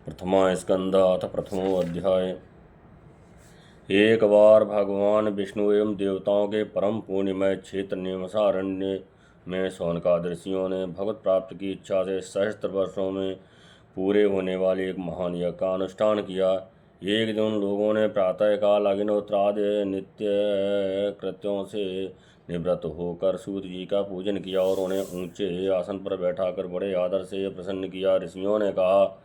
प्रथमा स्कंद अथ प्रथमो अध्याय। एक बार भगवान विष्णु एवं देवताओं के परम पुण्यमय क्षेत्र निमसारण्य में शौनकादि ऋषियों ने भगवत प्राप्ति की इच्छा से सहस्त्र वर्षों में पूरे होने वाले एक महान यज्ञ का अनुष्ठान किया। एक दिन उन लोगों ने प्रातःकाल अग्निहोत्रादि नित्य कृत्यों से निवृत्त होकर सूत जी का पूजन किया और उन्हें ऊंचे आसन पर बैठाकर बड़े आदर से प्रसन्न किया। ऋषियों ने कहा,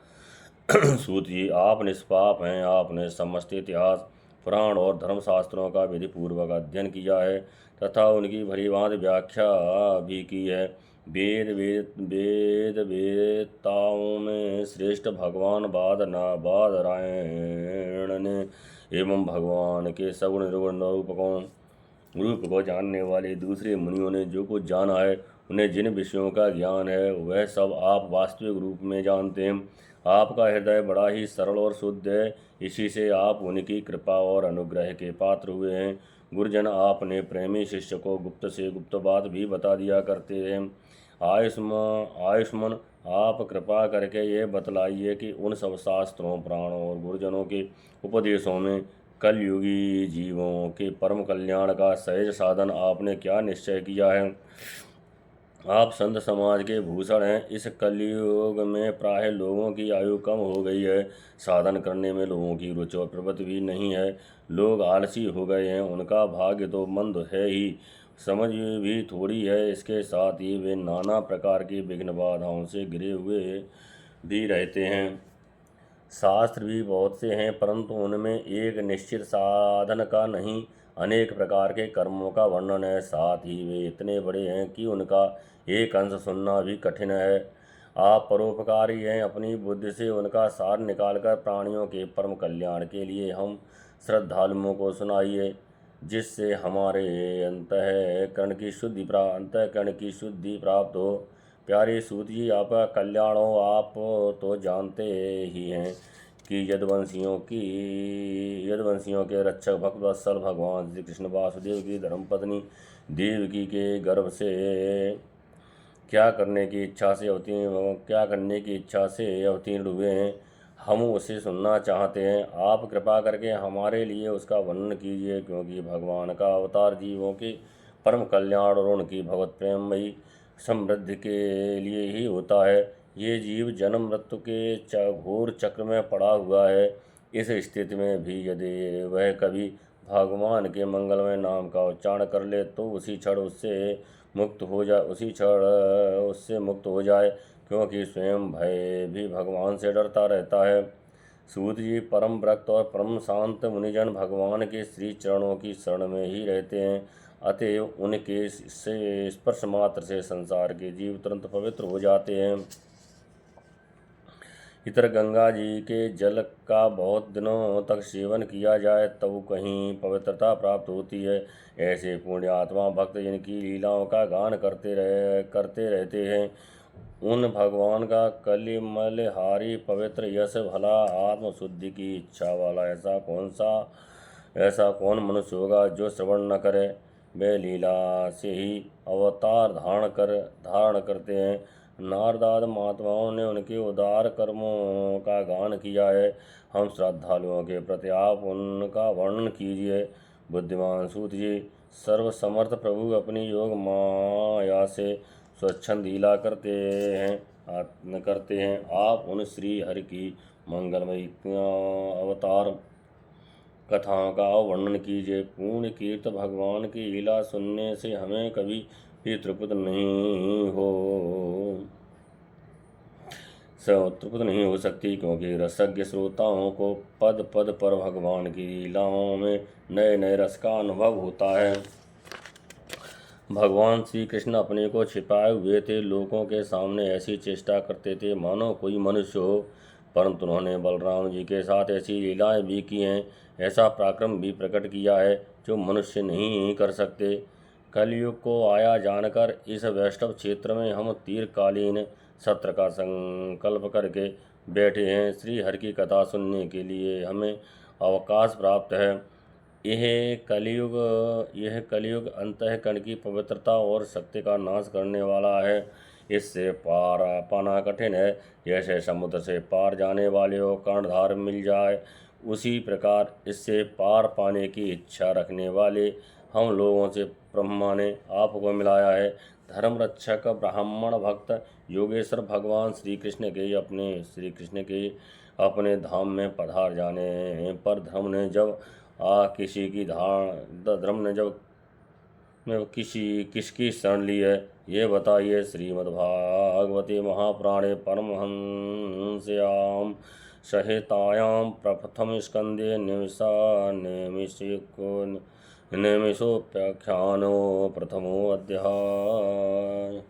सूत जी, आप निष्पाप हैं। आपने समस्त इतिहास, पुराण और धर्मशास्त्रों का विधि पूर्वक अध्ययन किया है तथा उनकी भली भांति व्याख्या भी की है। वेद वेदताओं में श्रेष्ठ भगवान बादरायण ने एवं भगवान के सगुण निर्गुण रूप को जानने वाले दूसरे मुनियों ने जो कुछ जाना है, उन्हें जिन विषयों का ज्ञान है, वह सब आप वास्तविक रूप में जानते हैं। आपका हृदय बड़ा ही सरल और शुद्ध है, इसी से आप उनकी कृपा और अनुग्रह के पात्र हुए हैं। गुरुजन, आपने प्रेमी शिष्य को गुप्त से गुप्त बात भी बता दिया करते हैं। आयुष्मान, आप कृपा करके ये बतलाइए कि उन सब शास्त्रों, पुराणों और गुरुजनों के उपदेशों में कलयुगी जीवों के परम कल्याण का सहज साधन आपने क्या निश्चय किया है। आप संत समाज के भूषण हैं। इस कलयुग में प्राय लोगों की आयु कम हो गई है, साधन करने में लोगों की रुचि और प्रवृत्ति भी नहीं है। लोग आलसी हो गए हैं, उनका भाग्य तो मंद है ही, समझ भी थोड़ी है। इसके साथ ही वे नाना प्रकार की विघ्न बाधाओं से घिरे हुए भी रहते हैं। शास्त्र भी बहुत से हैं, परंतु उनमें एक निश्चित साधन का नहीं, अनेक प्रकार के कर्मों का वर्णन है। साथ ही वे इतने बड़े हैं कि उनका एक अंश सुनना भी कठिन है। आप परोपकारी हैं, अपनी बुद्धि से उनका सार निकालकर प्राणियों के परम कल्याण के लिए हम श्रद्धालुओं को सुनाइए, जिससे हमारे अंतःकरण की शुद्धि प्राप्त हो। प्यारे सूत जी, आपका कल्याण हो। आप तो जानते ही हैं कि यदुवंशियों के रक्षक भक्तवत्सल भगवान श्री कृष्ण वासुदेव की धर्मपत्नी देवकी के गर्भ से क्या करने की इच्छा से अवतीर्ण हुए हैं, हम उसे सुनना चाहते हैं। आप कृपा करके हमारे लिए उसका वर्णन कीजिए, क्योंकि भगवान का अवतार जीवों के परम कल्याण और उनकी भगवत प्रेममयी समृद्धि के लिए ही होता है। ये जीव जन्म मृत्यु के घोर चक्र में पड़ा हुआ है। इस स्थिति में भी यदि वह कभी भगवान के मंगलमय नाम का उच्चारण कर ले तो उसी क्षण उससे मुक्त हो जाए, क्योंकि स्वयं भय भी भगवान से डरता रहता है। सूत जी, परम भक्त और परम शांत मुनिजन भगवान के श्री चरणों की शरण में ही रहते हैं, अतएव उनके से स्पर्श मात्र से संसार के जीव तुरंत पवित्र हो जाते हैं। इतर गंगा जी के जल का बहुत दिनों तक सेवन किया जाए तब कहीं पवित्रता प्राप्त होती है। ऐसे पुण्यात्मा भक्त जिनकी लीलाओं का गान करते रहते हैं, उन भगवान का कलिमलहारी पवित्र यश भला आत्मशुद्धि की इच्छा वाला ऐसा कौन मनुष्य होगा जो श्रवण न करे। वे लीला से ही अवतार धारण करते हैं। नारदाद महात्माओं ने उनके उदार कर्मों का गान किया है। हम श्रद्धालुओं के प्रति आप उनका वर्णन कीजिए। बुद्धिमान सूत जी, सर्वसमर्थ प्रभु अपनी योग माया से स्वच्छंद लीला करते हैं। आप उन श्री हरि की मंगलमयी अवतार कथाओं का वर्णन कीजिए। पूर्ण कीर्त भगवान की लीला सुनने से हमें कभी भी तृप्त नहीं हो सकती, क्योंकि रसज्ञ श्रोताओं को पद पद पर भगवान की लीलाओं में नए नए रस का अनुभव होता है। भगवान श्री कृष्ण अपने को छिपाए हुए थे, लोगों के सामने ऐसी चेष्टा करते थे मानो कोई मनुष्य हो, परंतु उन्होंने बलराम जी के साथ ऐसी लीलाएं भी की हैं, ऐसा पराक्रम भी प्रकट किया है जो मनुष्य नहीं कर सकते। कलयुग को आया जानकर इस वैष्णव क्षेत्र में हम तीर्थकालीन सत्र का संकल्प करके बैठे हैं। श्री हरि की कथा सुनने के लिए हमें अवकाश प्राप्त है। यह कलयुग अंतःकरण की पवित्रता और शक्ति का नाश करने वाला है। इससे पार पाना कठिन है। जैसे समुद्र से पार जाने वाले को कर्णधार मिल जाए, उसी प्रकार इससे पार पाने की इच्छा रखने वाले हम लोगों से ब्रह्मा ने आपको मिलाया है। धर्म रक्षक ब्राह्मण भक्त योगेश्वर भगवान श्री कृष्ण के अपने धाम में पधार जाने पर धर्म ने जब किसकी शरण ली है, ये बताइए। श्रीमद्भागवते महापुराणे परमहंस्याम संहितायां प्रथम स्कंदे निमिषोपाख्यानो प्रथमो अध्याय।